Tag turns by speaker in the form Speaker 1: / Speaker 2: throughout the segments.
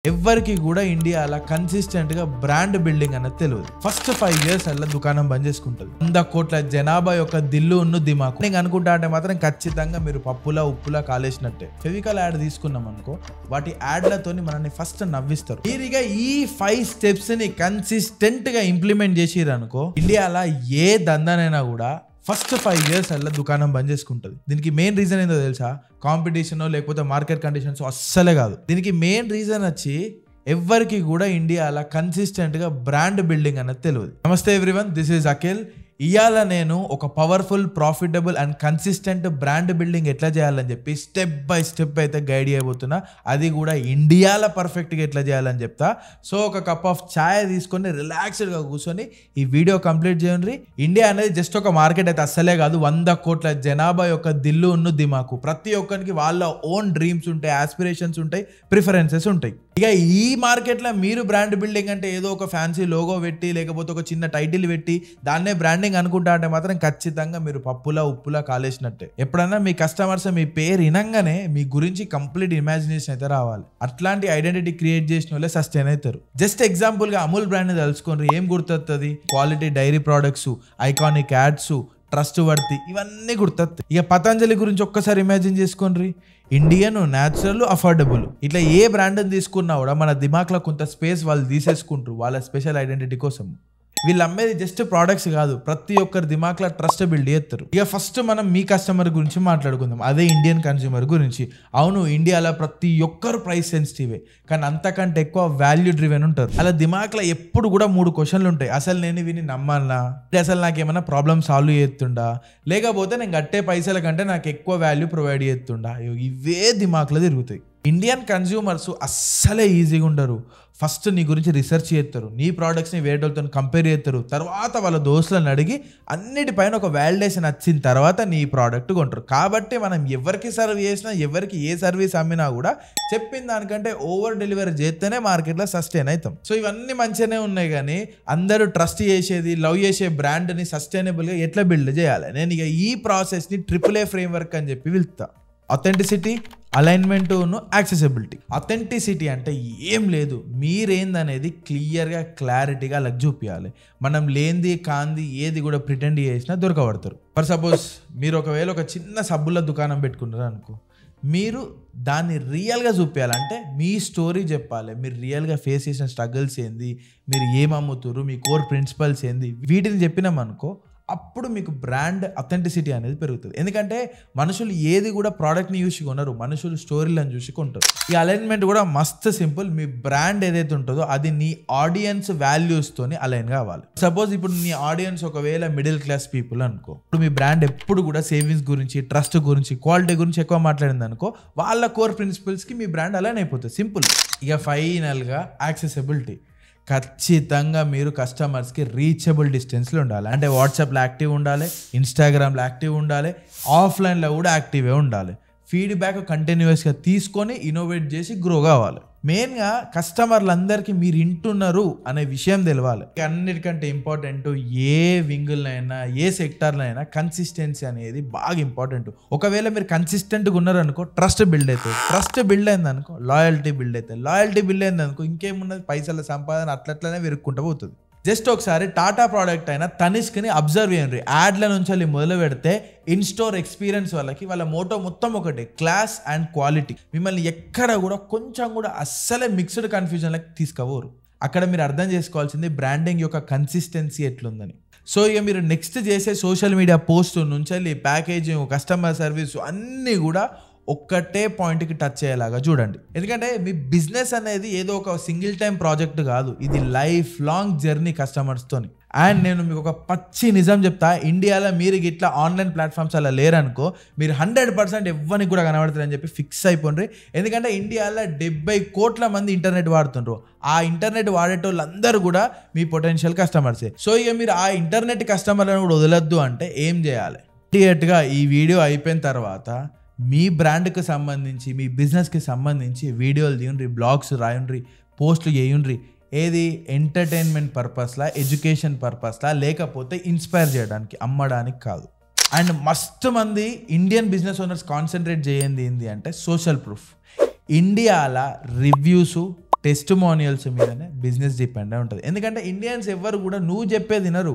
Speaker 1: ఎవ్వరికి కూడా ఇండియాలో కన్సిస్టెంట్ గా బ్రాండ్ బిల్డింగ్ అనేది తెలియదు. ఫస్ట్ 5 years అలా దుకాణం బంద్ చేసుకుంటది. 100 కోట్ల జనాభా యొక్క దిల్లు ఉన్న దిమాకు. నేను అనుకుంటా అంటే మాత్రం ఖచ్చితంగా మీరు పప్పులా ఉప్పులా కాలేసినట్టే. ఫెవికాల్ యాడ్ తీసుకున్నాం అనుకో, వాటి యాడ్లతోని మనల్ని ఫస్ట్ నవ్విస్తారు. మీరుగా ఈ 5 steps ని కన్సిస్టెంట్ గా ఇంప్లిమెంట్ చేసిరు అనుకో, ఇండియాలో ఏ దందానైనా కూడా ఫస్ట్ 5 years అలా దుకాణం బంద్ చేసుకుంటది. దీనికి మెయిన్ రీజన్ ఏందో తెలుసా? కాంపిటీషన్ లేకపోతే మార్కెట్ కండిషన్స్ అస్సలే కాదు. దీనికి మెయిన్ రీజన్ వచ్చి ఎవ్వరికి కూడా ఇండియాలో కన్సిస్టెంట్ గా బ్రాండ్ బిల్డింగ్ అనేది తెలియదు. నమస్తే ఎవ్రీవన్, దిస్ ఈజ్ అఖిల్. ఇవాళ నేను ఒక powerful, profitable and consistent brand building ఎట్లా చేయాలని చెప్పి స్టెప్ బై స్టెప్ అయితే గైడ్ చేయబోతున్నా. అది కూడా ఇండియాలో పర్ఫెక్ట్గా ఎట్లా చేయాలని చెప్తా. సో ఒక కప్ ఆఫ్ ఛాయ్ తీసుకొని రిలాక్స్డ్గా కూర్చొని ఈ వీడియో కంప్లీట్ చేయండి. ఇండియా అనేది జస్ట్ ఒక మార్కెట్ అయితే అస్సలే కాదు. 100 కోట్ల జనాభా యొక్క దిల్లు ఉన్న దిమాకు. ప్రతి ఒక్కరికి వాళ్ళ ఓన్ డ్రీమ్స్ ఉంటాయి, ఆస్పిరేషన్స్ ఉంటాయి, ప్రిఫరెన్సెస్ ఉంటాయి. ఇక ఈ మార్కెట్లో మీరు బ్రాండ్ బిల్డింగ్ అంటే ఏదో ఒక ఫ్యాన్సీ లోగో పెట్టి లేకపోతే ఒక చిన్న టైటిల్ పెట్టి దాన్నే బ్రాండింగ్ అనుకుంటా అంటే మాత్రం ఖచ్చితంగా మీరు పప్పులా ఉప్పులా కాలేసినట్టే. ఎప్పుడన్నా మీ కస్టమర్స్ మీ పేరు వినంగానే మీ గురించి కంప్లీట్ ఇమాజినేషన్ అయితే రావాలి. అట్లాంటి ఐడెంటిటీ క్రియేట్ చేసిన వాళ్ళే సస్టైన్ అవుతారు. జస్ట్ ఎగ్జాంపుల్ గా అమూల్ బ్రాండ్ తెలుసుకోండి. ఏం గుర్తొస్తుంది? Quality dairy products, iconic ads, trustworthy, ఇవన్నీ గుర్తొస్తాయి. ఇక పతంజలి గురించి ఒక్కసారి ఇమాజిన్ చేసుకోండి. Indian, natural, affordable. ఇట్లా ఏ బ్రాండ్ తీసుకున్నా కూడా మన దిమాక్లో కొంత స్పేస్ వాళ్ళు తీసేసుకుంటారు వాళ్ళ స్పెషల్ ఐడెంటిటీ కోసం. వీళ్ళు అమ్మేది జస్ట్ ప్రోడక్ట్స్ కాదు, ప్రతి ఒక్కరి దిమాక్లో ట్రస్ట్ బిల్డ్ చేస్తారు. ఇక ఫస్ట్ మనం మీ కస్టమర్ గురించి మాట్లాడుకుందాం, అదే ఇండియన్ కన్స్యూమర్ గురించి. అవును, ఇండియాలో ప్రతి ఒక్కరు ప్రైస్ సెన్సిటివే, కానీ అంతకంటే ఎక్కువ వాల్యూ డ్రివెన్ ఉంటారు. అలా దిమాక్లో ఎప్పుడు కూడా 3 క్వశ్చన్లు ఉంటాయి. అసలు నేను వీని నమ్మాలనా? అసలు నాకేమైనా ప్రాబ్లమ్ సాల్వ్ చేస్తుండా? లేకపోతే నేను కట్టే పైసల కంటే నాకు ఎక్కువ వాల్యూ ప్రొవైడ్ చేస్తుండా? ఇవే దిమాక్లో తిరుగుతాయి. ఇండియన్ కన్స్యూమర్స్ అస్సలే ఈజీగా ఉండరు. ఫస్ట్ నీ గురించి రీసెర్చ్ చేస్తారు, నీ ప్రోడక్ట్స్ని వేరేతో కంపేర్ చేస్తారు, తర్వాత వాళ్ళ దోస్తులను అడిగి అన్నిటిపైన ఒక వాలిడేషన్ వచ్చిన తర్వాత నీ ప్రోడక్ట్ కొంటారు. కాబట్టి మనం ఎవరికి సర్వ్ చేసినా, ఎవరికి ఏ సర్వీస్ అమ్మినా కూడా చెప్పిన దానికంటే ఓవర్ డెలివరీ చేస్తేనే మార్కెట్లో సస్టైన్ అవుతాం. సో ఇవన్నీ మంచిగానే ఉన్నాయి, కానీ అందరూ ట్రస్ట్ చేసేది, లవ్ చేసే బ్రాండ్ని సస్టైనబుల్గా ఎట్లా బిల్డ్ చేయాలి? నేను ఇక ఈ ప్రాసెస్ని AAA ఫ్రేమ్వర్క్ అని చెప్పి పిలుస్తా. Authenticity, alignment, accessibility. అథెంటిసిటీ అంటే ఏం లేదు, మీరేందనేది క్లియర్గా, క్లారిటీగా అలా చూపించాలి. మనం లేనిది కాంది ఏది కూడా ప్రిటెండ్ చేసినా దొరకబడతారు. ఫర్ సపోజ్ మీరు ఒకవేళ ఒక చిన్న సబ్బుల దుకాణం పెట్టుకున్నారు అనుకో, మీరు దాన్ని రియల్గా చూపించాలంటే మీ స్టోరీ చెప్పాలి. మీరు రియల్గా ఫేస్ చేసిన స్ట్రగుల్స్ ఏంది, మీరు ఏం అమ్ముతారు, మీ కోర్ ప్రిన్సిపల్స్ ఏంది, వీటిని చెప్పినామనుకో, అప్పుడు మీకు బ్రాండ్ అథెంటిసిటీ అనేది పెరుగుతుంది. ఎందుకంటే మనుషులు ఏది కూడా ప్రోడక్ట్ని చూసి కొనరు, మనుషులు స్టోరీలను చూసి కొంటారు. ఈ అలైన్మెంట్ కూడా మస్త్ సింపుల్. మీ బ్రాండ్ ఏదైతే ఉంటుందో అది నీ ఆడియన్స్ వాల్యూస్తోని అలైన్ కావాలి. సపోజ్ ఇప్పుడు నీ ఆడియన్స్ ఒకవేళ మిడిల్ క్లాస్ పీపుల్ అనుకో, ఇప్పుడు మీ బ్రాండ్ ఎప్పుడు కూడా సేవింగ్స్ గురించి, ట్రస్ట్ గురించి, క్వాలిటీ గురించి ఎక్కువ మాట్లాడింది అనుకో, వాళ్ళ కోర్ ప్రిన్సిపల్స్కి మీ బ్రాండ్ అలైన్ అయిపోతుంది. సింపుల్. ఇక ఫైనల్గా యాక్సెసిబిలిటీ. ఖచ్చితంగా మీరు కస్టమర్స్కి రీచబుల్ డిస్టెన్స్లో ఉండాలి. అంటే వాట్సాప్లో యాక్టివ్ ఉండాలి, ఇన్స్టాగ్రామ్లో యాక్టివ్ ఉండాలి, ఆఫ్లైన్లో కూడా యాక్టివే ఉండాలి. ఫీడ్బ్యాక్ కంటిన్యూస్గా తీసుకొని ఇన్నోవేట్ చేసి గ్రో కావాలి. మెయిన్గా కస్టమర్లందరికీ మీరు వింటున్నారు అనే విషయం తెలవాలి. అన్నిటికంటే ఇంపార్టెంట్, ఏ వింగులైనా ఏ సెక్టార్లైనా కన్సిస్టెన్సీ అనేది బాగా ఇంపార్టెంట్. ఒకవేళ మీరు కన్సిస్టెంట్గా ఉన్నారనుకో, ట్రస్ట్ బిల్డ్ అవుతుంది. ట్రస్ట్ బిల్డ్ అయిందనుకో, లాయల్టీ బిల్డ్ అవుతుంది. లాయల్టీ బిల్డ్ అయిందనుకో, ఇంకేమున్నది, పైసల సంపాదన అట్లట్లనే వెరుక్కుంటూ పోతుంది. జస్ట్ ఒకసారి టాటా ప్రోడక్ట్ అయిన తనిష్క్ని అబ్జర్వ్ చేయండి. యాడ్ల నుంచి మొదలు పెడితే ఇన్స్టోర్ ఎక్స్పీరియన్స్ వాళ్ళ మోటో మొత్తం ఒకటి, క్లాస్ అండ్ క్వాలిటీ. మిమ్మల్ని ఎక్కడ కూడా కొంచెం కూడా అస్సలే మిక్స్డ్ కన్ఫ్యూజన్లకు తీసుకుపోరు. అక్కడ మీరు అర్థం చేసుకోవాల్సింది బ్రాండింగ్ యొక్క కన్సిస్టెన్సీ ఎట్లుందని. సో ఇక మీరు నెక్స్ట్ చేసే సోషల్ మీడియా పోస్ట్ నుంచి ప్యాకేజింగ్, కస్టమర్ సర్వీస్ అన్నీ కూడా ఒక్కటే పాయింట్కి టచ్ అయ్యేలాగా చూడండి. ఎందుకంటే మీ బిజినెస్ అనేది ఏదో ఒక సింగిల్ టైం ప్రాజెక్ట్ కాదు, ఇది లైఫ్ లాంగ్ జర్నీ కస్టమర్స్తోని. అండ్ నేను మీకు ఒక పచ్చి నిజం చెప్తా, ఇండియాలో మీరు ఇట్లా ఆన్లైన్ ప్లాట్ఫామ్స్ అలా లేరనుకో, మీరు 100% ఎవ్వరికి కూడా కనబడతారని చెప్పి ఫిక్స్ అయిపోండి. ఎందుకంటే ఇండియాలో 70 కోట్ల మంది ఇంటర్నెట్ వాడుతుండ్రు. ఆ ఇంటర్నెట్ వాడేటోళ్ళందరూ కూడా మీ పొటెన్షియల్ కస్టమర్సే. సో ఇక మీరు ఆ ఇంటర్నెట్ కస్టమర్లను కూడా వదలొద్దు అంటే ఏం చేయాలి? ఇమీడియట్గా ఈ వీడియో అయిపోయిన తర్వాత మీ బ్రాండ్కి సంబంధించి, మీ బిజినెస్కి సంబంధించి వీడియోలు తీయండి, బ్లాగ్స్ రాయండి, పోస్టులు చేయండి. ఏది ఎంటర్టైన్మెంట్ పర్పస్లా, ఎడ్యుకేషన్ పర్పస్లా, లేకపోతే ఇన్స్పైర్ చేయడానికి, అమ్మడానికి కాదు. అండ్ మస్తు మంది ఇండియన్ బిజినెస్ ఓనర్స్ కాన్సన్ట్రేట్ చేయండి ఏంది అంటే సోషల్ ప్రూఫ్. ఇండియాలో రివ్యూస్, టెస్టిమోనియల్స్ మీదనే బిజినెస్ డిపెండ్ అయి ఉంటుంది. ఎందుకంటే ఇండియన్స్ ఎవ్వరు కూడా నువ్వు చెప్పేది వినరు,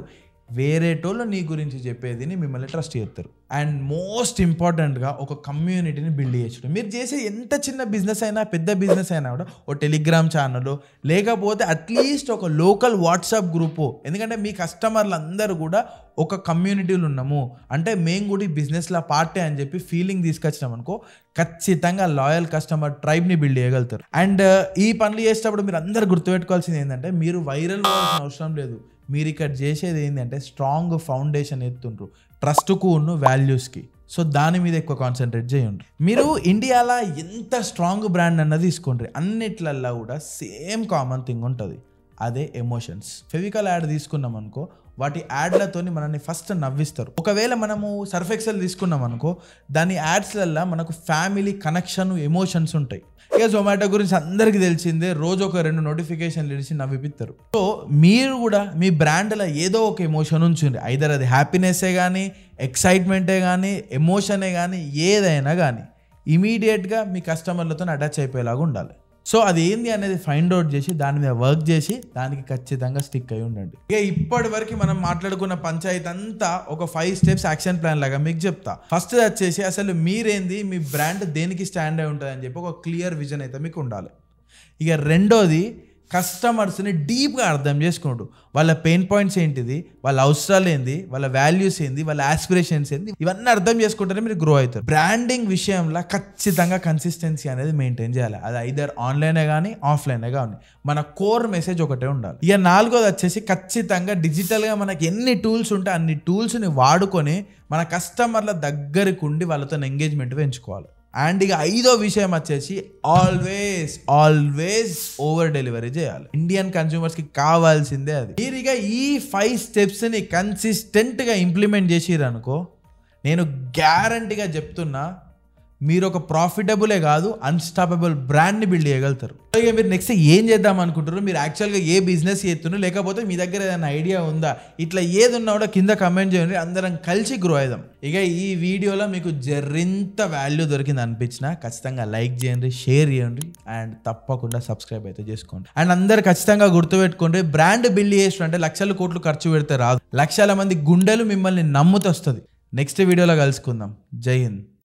Speaker 1: వేరేటోళ్ళు నీ గురించి చెప్పేదిని మిమ్మల్ని ట్రస్ట్ చేస్తారు. అండ్ మోస్ట్ ఇంపార్టెంట్గా ఒక కమ్యూనిటీని బిల్డ్ చేయొచ్చు. మీరు చేసే ఎంత చిన్న బిజినెస్ అయినా పెద్ద బిజినెస్ అయినా కూడా ఓ టెలిగ్రామ్ ఛానల్ లేకపోతే అట్లీస్ట్ ఒక లోకల్ వాట్సాప్ గ్రూపు, ఎందుకంటే మీ కస్టమర్లు అందరూ కూడా ఒక కమ్యూనిటీలు ఉన్నాము అంటే మేము కూడా ఈ బిజినెస్లో పార్టీ అని చెప్పి ఫీలింగ్ తీసుకొచ్చినాం అనుకో, ఖచ్చితంగా లాయల్ కస్టమర్ ట్రైబ్ని బిల్డ్ చేయగలుగుతారు. అండ్ ఈ పనులు చేసేటప్పుడు మీరు అందరు గుర్తుపెట్టుకోవాల్సింది ఏంటంటే మీరు వైరల్ అవ్వాల్సిన అవసరం లేదు. మీరు ఇక్కడ చేసేది ఏంటంటే స్ట్రాంగ్ ఫౌండేషన్ ఎత్తుండ్రు ట్రస్ట్కు ఉన్న వాల్యూస్కి. సో దాని మీద ఎక్కువ కాన్సన్ట్రేట్ చేయండి. మీరు ఇండియాలో ఎంత స్ట్రాంగ్ బ్రాండ్ అన్నది తీసుకోండి, అన్నిట్లల్లో కూడా సేమ్ కామన్ థింగ్ ఉంటుంది, అదే ఎమోషన్స్. ఫెవికాల్ యాడ్ తీసుకున్నాం అనుకో, వాటి యాడ్లతోని మనల్ని ఫస్ట్ నవ్విస్తారు. ఒకవేళ మనము సర్ఫ్ ఎక్సెల్ తీసుకున్నాం అనుకో, దాని యాడ్స్లల్లో మనకు ఫ్యామిలీ కనెక్షన్ ఎమోషన్స్ ఉంటాయి. ఇక జొమాటో గురించి అందరికీ తెలిసిందే, రోజు ఒక 2 నోటిఫికేషన్లు ఇచ్చి నవ్విపిస్తారు. సో మీరు కూడా మీ బ్రాండ్లో ఏదో ఒక ఎమోషన్ ఉంచుంది, ఐదర్ అది హ్యాపీనెస్సే కానీ ఎక్సైట్మెంటే కానీ ఎమోషనే కానీ ఏదైనా కానీ ఇమీడియట్గా మీ కస్టమర్లతో అటాచ్ అయిపోయేలాగా ఉండాలి. సో అది ఏంది అనేది ఫైండ్ అవుట్ చేసి దాని మీద వర్క్ చేసి దానికి ఖచ్చితంగా స్టిక్ అయి ఉండండి. ఇక ఇప్పటి వరకు మనం మాట్లాడుకున్న పంచాయతీ అంతా ఒక 5 స్టెప్స్ యాక్షన్ ప్లాన్ లాగా మీకు చెప్తా. ఫస్ట్ వచ్చేసి అసలు మీరేంది, మీ బ్రాండ్ దేనికి స్టాండ్ అయి ఉంటుంది అని చెప్పి ఒక క్లియర్ విజన్ అయితే మీకు ఉండాలి. ఇక రెండోది కస్టమర్స్ని డీప్గా అర్థం చేసుకోండు. వాళ్ళ పెయిన్ పాయింట్స్ ఏంటిది, వాళ్ళ అవసరాలు ఏంది, వాళ్ళ వాల్యూస్ ఏంది, వాళ్ళ ఆస్పిరేషన్స్ ఏంది, ఇవన్నీ అర్థం చేసుకుంటేనే మీరు గ్రో అవుతారు. బ్రాండింగ్ విషయంలో ఖచ్చితంగా కన్సిస్టెన్సీ అనేది మెయింటైన్ చేయాలి. అది ఐదర్ ఆన్లైనే కానీ ఆఫ్లైనే కానీ మన కోర్ మెసేజ్ ఒకటే ఉండాలి. ఇక నాలుగోది వచ్చేసి ఖచ్చితంగా డిజిటల్గా మనకి ఎన్ని టూల్స్ ఉంటే అన్ని టూల్స్ని వాడుకొని మన కస్టమర్ల దగ్గరికి ఉండి వాళ్ళతో ఎంగేజ్మెంట్ పెంచుకోవాలి. అండ్ ఇక ఐదో విషయం వచ్చేసి ఆల్వేస్ ఓవర్ డెలివరీ చేయాలి. ఇండియన్ కన్స్యూమర్స్కి కావాల్సిందే అది. మీరు ఇక ఈ 5 స్టెప్స్ని కన్సిస్టెంట్గా ఇంప్లిమెంట్ చేసిర్రు అనుకో, నేను గ్యారంటీగా చెప్తున్నా మీరు ఒక ప్రాఫిటబులే కాదు అన్స్టాపబుల్ బ్రాండ్ని బిల్డ్ చేయగలుగుతారు. ఇక మీరు నెక్స్ట్ ఏం చేద్దాం అనుకుంటారు, మీరు యాక్చువల్గా ఏ బిజినెస్ చేస్తున్నారు, లేకపోతే మీ దగ్గర ఏదైనా ఐడియా ఉందా, ఇట్లా ఏది ఉన్నా కూడా కింద కమెంట్ చేయండి, అందరం కలిసి గ్రో అవుదాం. ఇక ఈ వీడియోలో మీకు జరింత వాల్యూ దొరికింది అనిపించినా ఖచ్చితంగా లైక్ చేయండి, షేర్ చేయండి అండ్ తప్పకుండా సబ్స్క్రైబ్ అయితే చేసుకోండి. అండ్ అందరు ఖచ్చితంగా గుర్తుపెట్టుకోండి, బ్రాండ్ బిల్డ్ చేసిన అంటే లక్షల కోట్లు ఖర్చు పెడితే రాదు, లక్షల మంది గుండెలు మిమ్మల్ని నమ్ముతొస్తుంది. నెక్స్ట్ వీడియోలో కలుసుకుందాం. జై హింద్.